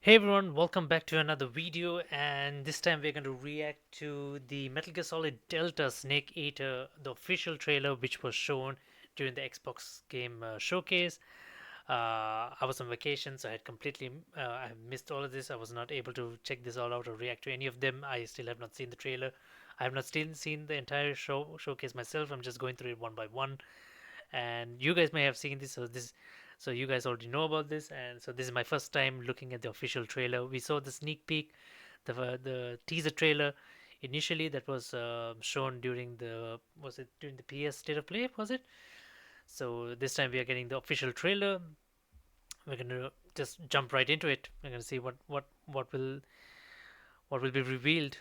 Hey everyone, welcome back to another video, and this time we're going to react to the Metal Gear Solid Delta Snake Eater, the official trailer which was shown during the Xbox game showcase. I was on vacation, so I had completely I missed all of this. I was not able to check this all out or react to any of them. I still have not seen the trailer. I have not still seen the entire showcase myself. I'm just going through it one by one, and you guys may have seen this. So you guys already know about this, and so this is my first time looking at the official trailer. We saw the sneak peek, the teaser trailer initially that was shown during the was it during the PS State of Play, was it? So this time we are getting the official trailer. We're gonna just jump right into it. We're gonna see what will be revealed.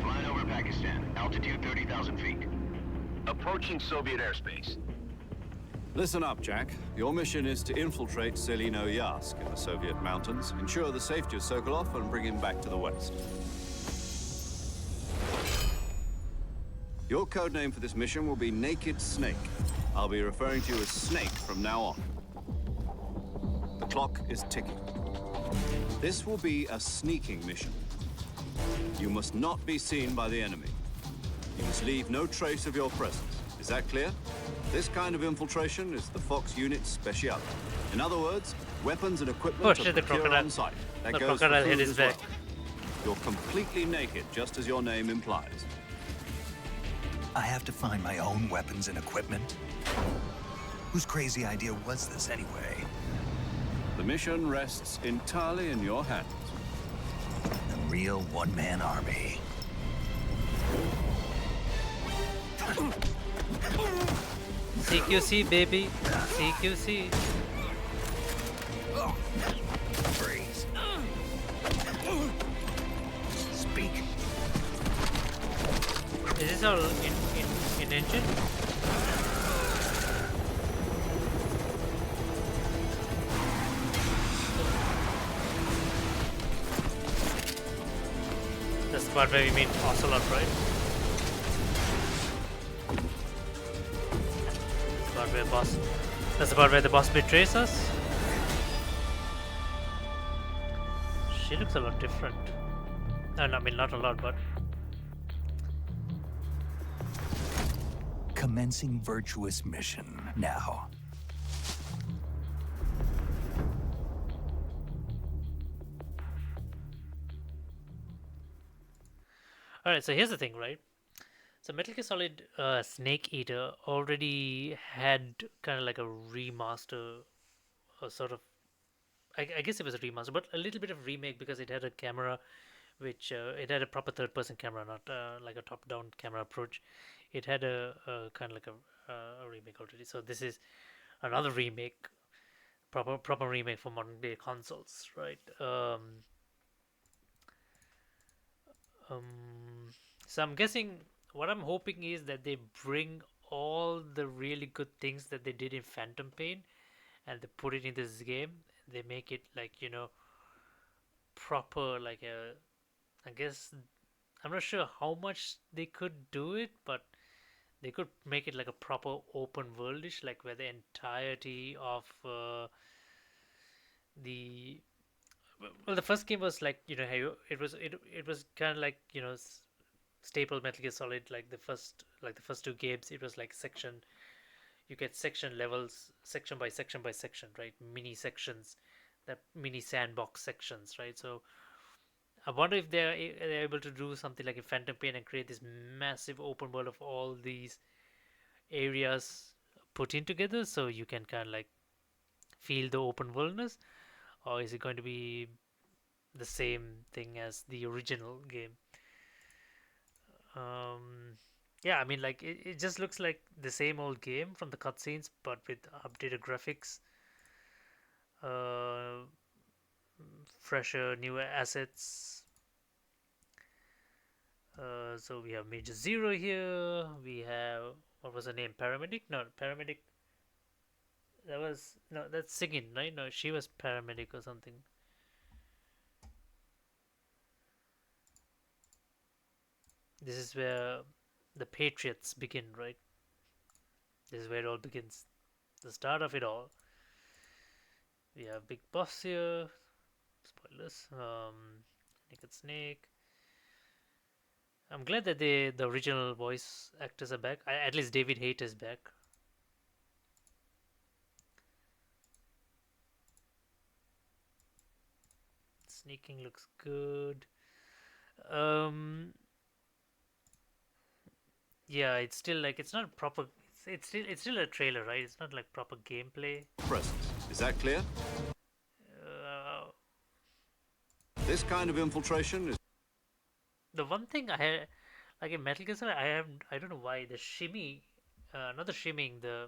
Flying over Pakistan, altitude 30,000 feet. Approaching Soviet airspace. Listen up, Jack. Your mission is to infiltrate Selino Yask in the Soviet mountains, ensure the safety of Sokolov, and bring him back to the West. Your codename for this mission will be Naked Snake. I'll be referring to you as Snake from now on. The clock is ticking. This will be a sneaking mission. You must not be seen by the enemy. You must leave no trace of your presence. Is that clear? This kind of infiltration is the Fox Unit's specialty. In other words, weapons and equipment Oh are shit! The procured crocodile. on site. That The goes for crocodile hit food his as well. back. You're completely naked, just as your name implies. I have to find my own weapons and equipment? Whose crazy idea was this anyway? The mission rests entirely in your hands. A real one-man army. CQC baby, CQC. Freeze. Speak. Is this all in engine? That's the part where we meet Ocelot, right? That's the part where boss. That's the part where the boss betrays us. She looks a lot different. No, I mean not a lot, but Commencing virtuous mission now. all right. So here's the thing, right? So Metal Gear Solid Snake Eater already had kind of like a remaster, a sort of. I guess it was a remaster, but a little bit of remake because it had a camera, which it had a proper third-person camera, not like a top-down camera approach. It had a kind of like a remake already. So this is another remake, proper remake for modern-day consoles, right? Um, so I'm guessing what I'm hoping is that they bring all the really good things that they did in Phantom Pain and they put it in this game. They make it like proper, like a. I guess I'm not sure how much they could do it, but they could make it like a proper open worldish, like where the entirety of the well, the first game was like it was kind of like staple Metal Gear Solid, like the first two games. It was like section. You get section levels, section by section by section, right? Mini sections, that mini sandbox sections, right? So I wonder if they're able to do something like a Phantom Pain and create this massive open world of all these areas put in together, so you can kind of like feel the open worldness, or is it going to be the same thing as the original game? Um, yeah, I mean, like it just looks like the same old game from the cutscenes, but with updated graphics, uh, fresher, newer assets. So we have Major Zero here. We have what was her name? Paramedic? No, paramedic. That was no. That's Sigyn, right? No, she was paramedic or something. This is where the Patriots begin, right? This is where it all begins. The start of it all. We have Big Boss here. Spoilers. Naked Snake. I'm glad that the original voice actors are back. At least David Hayter is back. Sneaking looks good. Um, yeah, it's still like it's not proper. It's still a trailer, right? It's not like proper gameplay. Presence. Is that clear? Uh, This kind of infiltration is the one thing I had, like in Metal Gear Solid, I don't know why the shimmy, not the shimming. I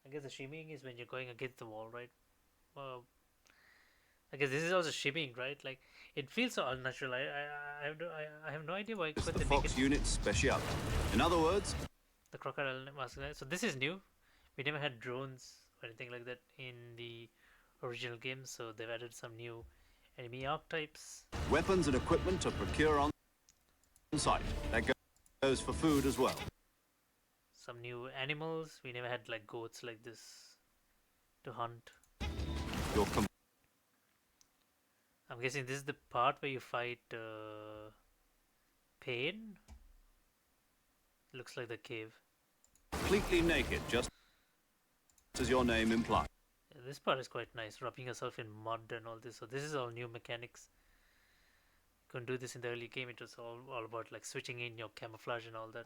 guess the shimmying is when you're going against the wall, right? Uh, I guess this is also shimmying, right? Like it feels so unnatural. I have no idea why the could they make Fox it Unit Special. In other words, the crocodile mask. So this is new. We never had drones or anything like that in the original game, so they've added some new enemy archetypes. weapons and equipment to procure on site. That goes for food as well. Some new animals. We never had like goats like this to hunt. Your I'm guessing this is the part where you fight Pain. Looks like the cave. completely naked, just as your name implies. Yeah, this part is quite nice, rubbing yourself in mud and all this. So this is all new mechanics. You couldn't do this in the early game. It was all about like switching in your camouflage and all that.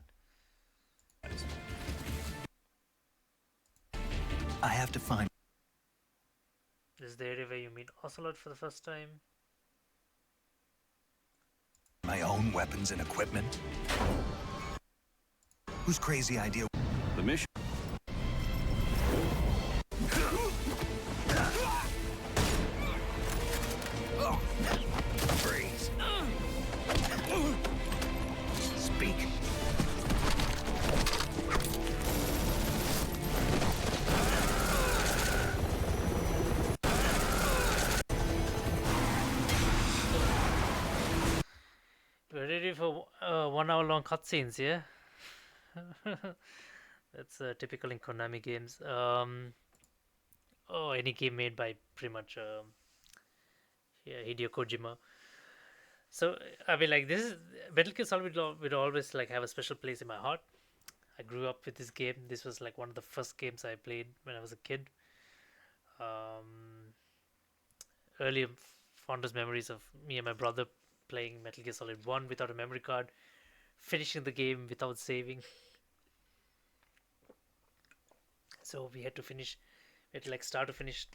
I have to find This is the area where you meet Ocelot for the first time. my own weapons and equipment. Whose crazy idea? The mission. Freeze. Speak. We're ready for 1 hour long cutscenes, yeah? That's typical in Konami games. Oh, any game made by pretty much yeah, Hideo Kojima. So I mean, like this is Metal Gear Solid will always like have a special place in my heart. I grew up with this game. This was like one of the first games I played when I was a kid. Um, early fondest memories of me and my brother playing Metal Gear Solid 1 without a memory card, finishing the game without saving. So we had to finish, we had to like start to finish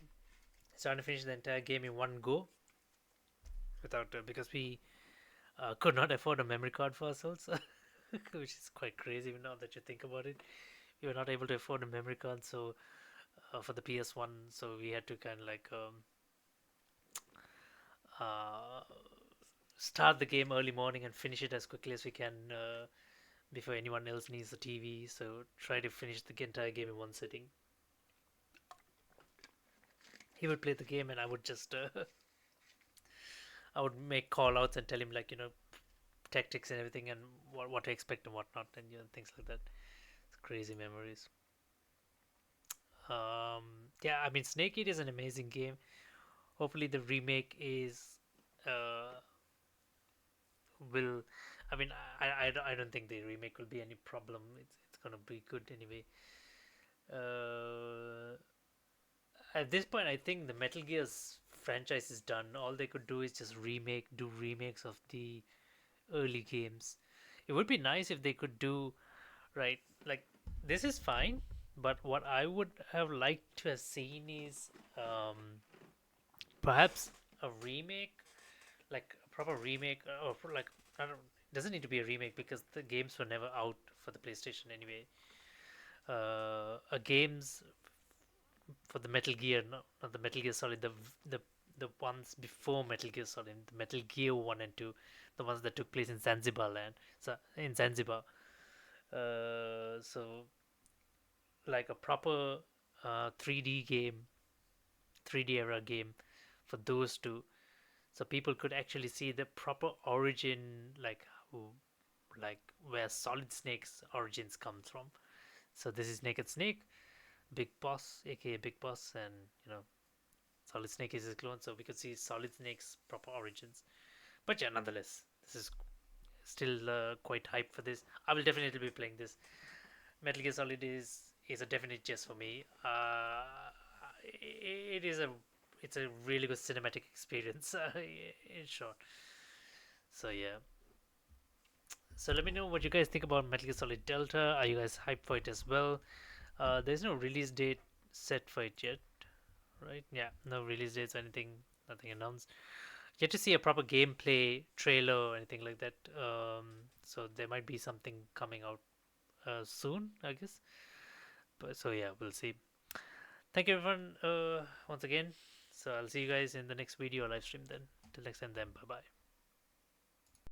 the entire game in one go without because we could not afford a memory card for ourselves, which is quite crazy now that you think about it. We were not able to afford a memory card, so for the PS1, so we had to kind of like uh, start the game early morning and finish it as quickly as we can before anyone else needs the TV. So try to finish the entire game in one sitting. He would play the game, and I would just I would make call outs and tell him like tactics and everything and what to expect and whatnot and things like that. It's crazy memories. Yeah, I mean Snake Eater is an amazing game. Hopefully the remake is uh, will. I mean I don't think the remake will be any problem. It's gonna be good anyway. Uh, at this point, I think the Metal Gear's franchise is done. All they could do is just do remakes of the early games. It would be nice if they could do right. Like this is fine, but what I would have liked to have seen is perhaps a remake, like a proper remake, or like I don't. It doesn't need to be a remake because the games were never out for the PlayStation anyway. A games for the Metal Gear, not the Metal Gear Solid, the the ones before Metal Gear Solid, the Metal Gear 1 and 2, the ones that took place in Zanzibar land, so in Zanzibar. So like a proper 3D game, 3D era game for those two. so people could actually see the proper origin, like where Solid Snake's origins comes from. So this is Naked Snake, Big Boss, aka Big Boss, and Solid Snake is his clone, so we could see Solid Snake's proper origins. But yeah, nonetheless, this is still quite hyped for this. I will definitely be playing this. Metal Gear Solid is a definite yes for me. It is it's a really good cinematic experience in short. So yeah. So let me know what you guys think about Metal Gear Solid Delta. Are you guys hyped for it as well? There's no release date set for it yet, right? Yeah, no release dates or anything, nothing announced. Yet to see a proper gameplay trailer or anything like that. So there might be something coming out soon, I guess. But so yeah, we'll see. Thank you everyone once again. So I'll see you guys in the next video or live stream then. Till next time then, bye bye.